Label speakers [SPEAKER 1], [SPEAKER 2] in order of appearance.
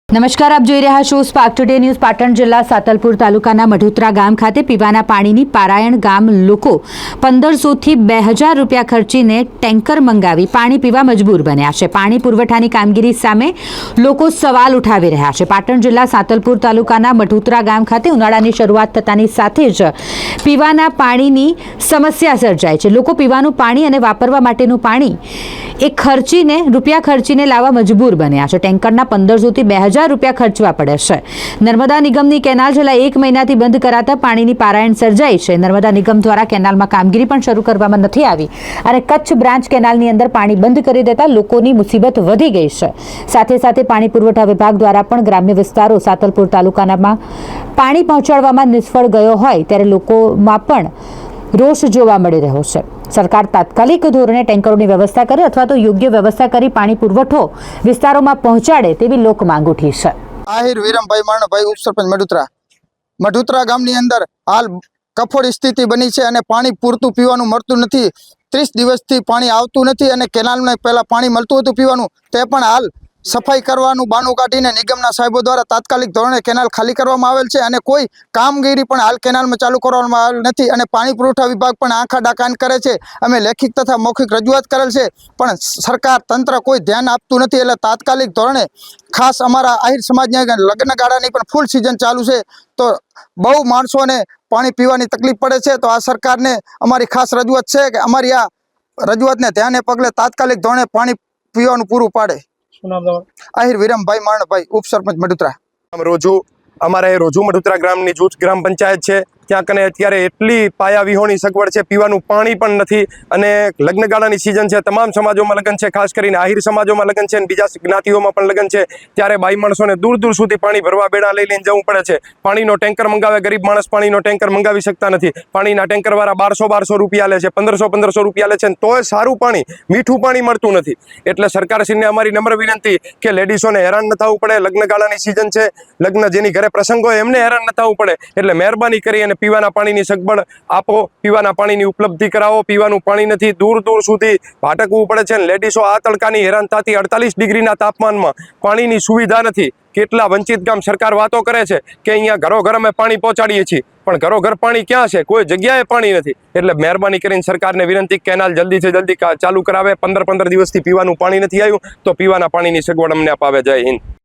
[SPEAKER 1] નમસ્કાર, આપ જોઈ રહ્યા છો સ્પાર્ક ટુડે ન્યૂઝ। પાટણ જિલ્લા સાતલપુર તાલુકાના મઢુતરા ગામ ખાતે પીવાના પાણીની પારાયણ ગામ લોકો 1500 થી 2000 રૂપિયા ખર્ચીને ટેન્કર મંગાવી પાણી પીવા મજબૂર બન્યા છે। પાણી પુરવઠાની કામગીરી સામે લોકો સવાલ ઉઠાવી રહ્યા છે। પાટણ જિલ્લા સાતલપુર તાલુકાના મઢુતરા ગામ ખાતે ઉનાળાની શરૂઆત થતાની સાથે જ પીવાના પાણીની સમસ્યા સર્જાય છે। લોકો પીવાનું પાણી અને વાપરવા માટેનું પાણી રૂપિયા ખર્ચીને લાવવા મજબૂર બન્યા છે। ટેન્કરના 1500 થી 2000 રૂપિયા ખર્ચવા પડે છે। નર્મદા નિગમની કેનાલ છેલ્લા 1 મહિનાથી બંધ કરાતા પાણીની પારાયણ સર્જાઈ છે। નર્મદા નિગમ દ્વારા કેનાલમાં કામગીરી પણ શરૂ કરવામાં નથી આવી અને કચ્છ બ્રાન્ચ કેનાલની અંદર પાણી બંધ કરી દેતા લોકોની મુસીબત વધી ગઈ છે। સાથે સાથે પાણી પુરવઠા વિભાગ દ્વારા પણ ગ્રામ્ય વિસ્તારો સાતલપુર તાલુકામાં પાણી પહોંચાડવામાં નિષ્ફળ ગયો હોય ત્યારે લોકોમાં પણ રોષ જોવા મળી રહ્યો છે। સરકાર તાત્કાલિક ધોરણે ટેન્કરોની વ્યવસ્થા કરે અથવા તો યોગ્ય વ્યવસ્થા કરી પાણી પુરવઠો વિસ્તારોમાં પહોંચાડે તેવી લોક માંગ ઉઠી છે।
[SPEAKER 2] આહિર વિરમભાઈ માણભાઈ, ઉપસરપંચ મઢુતરા ગામની અંદર હાલ કફોડી સ્થિતિ બની છે અને પાણી પૂરતું પીવાનું મળતું નથી। 30 દિવસથી પાણી આવતું નથી અને કેનાલમાં પહેલા પાણી મળતું હતું પીવાનું, તે પણ હાલ સફાઈ કરવાનું બાનું કાઢીને નિગમના સાહેબો દ્વારા તાત્કાલિક ધોરણે કેનાલ ખાલી કરવામાં આવેલ છે અને કોઈ કામગીરી પણ હાલ કેનાલમાં ચાલુ કરવામાં આવેલ નથી અને પાણી પુરવઠા વિભાગ પણ આંખા ડાકાન કરે છે। અમે લેખિત તથા મૌખિક રજૂઆત કરેલ છે પણ સરકાર તંત્ર કોઈ ધ્યાન આપતું નથી। એટલે તાત્કાલિક ધોરણે ખાસ અમારા આહિર સમાજની લગ્ન ગાળાની પણ ફૂલ સિઝન ચાલુ છે તો બહુ માણસોને પાણી પીવાની તકલીફ પડે છે। તો આ સરકારને અમારી ખાસ રજૂઆત છે કે અમારી આ રજૂઆતને ધ્યાને પગલે તાત્કાલિક ધોરણે પાણી પીવાનું પૂરું પાડે। આહિર વિરમભાઈ માણભાઈ, ઉપસરપંચ મઢુતરા।
[SPEAKER 3] રોજુ મઢુતરા ગ્રામની જૂથ ગ્રામ પંચાયત છે। ત્યાં કને અત્યારે એટલી પાયા વિહોણી સગવડ છે, પીવાનું પાણી પણ નથી અને લગ્નગાળાની સિઝન છે, તમામ સમાજોમાં લગ્ન છે, ખાસ કરીને આહિર સમાજોમાં લગ્ન છે અને બીજા જ્ઞાતિઓમાં પણ લગ્ન છે। ત્યારે બાઈ માણસોને દૂર દૂર સુધી પાણી ભરવા બેડા લઈ લઈને જવું પડે છે। પાણીનો ટેન્કર મંગાવે, ગરીબ માણસ પાણીનો ટેન્કર મંગાવી શકતા નથી। પાણીના ટેન્કરવાળા 1200 રૂપિયા લે છે, 1500 રૂપિયા લે છે, તોય સારું પાણી, મીઠું પાણી મળતું નથી। એટલે સરકારશ્રીને અમારી નમ્ર વિનંતી કે લેડીઝોને હેરાન ન થવું પડે, લગ્નગાળાની સિઝન છે, લગ્ન જેની ઘરે પ્રસંગ હોય એમને હેરાન ન થવું પડે, એટલે મહેરબાની કરી અને પીવાના પાણીની સગવડ આપો, પીવાના પાણીની ઉપલબ્ધિ કરાવો। પીવાનું પાણી નથી, દૂર દૂર સુધી ભાટકવું પડે છે અને લેડીઝો આ તડકાની હેરાન થતી 48 ડિગ્રીના તાપમાનમાં પાણીની સુવિધા નથી। કેટલા વંચિત ગામ સરકાર વાતો કરે છે કે અહીંયા ઘરો ઘર અમે પાણી પહોંચાડીએ છીએ, પણ ઘરો ઘર પાણી ક્યાં છે? કોઈ જગ્યાએ પાણી નથી। એટલે મહેરબાની કરીને સરકારને વિનંતી, કેનાલ જલ્દીથી જલ્દી ચાલુ કરાવે। 15 દિવસથી પીવાનું પાણી નથી આવ્યું તો પીવાના પાણીની સગવડ અમને અપાવે। જય હિન્દ।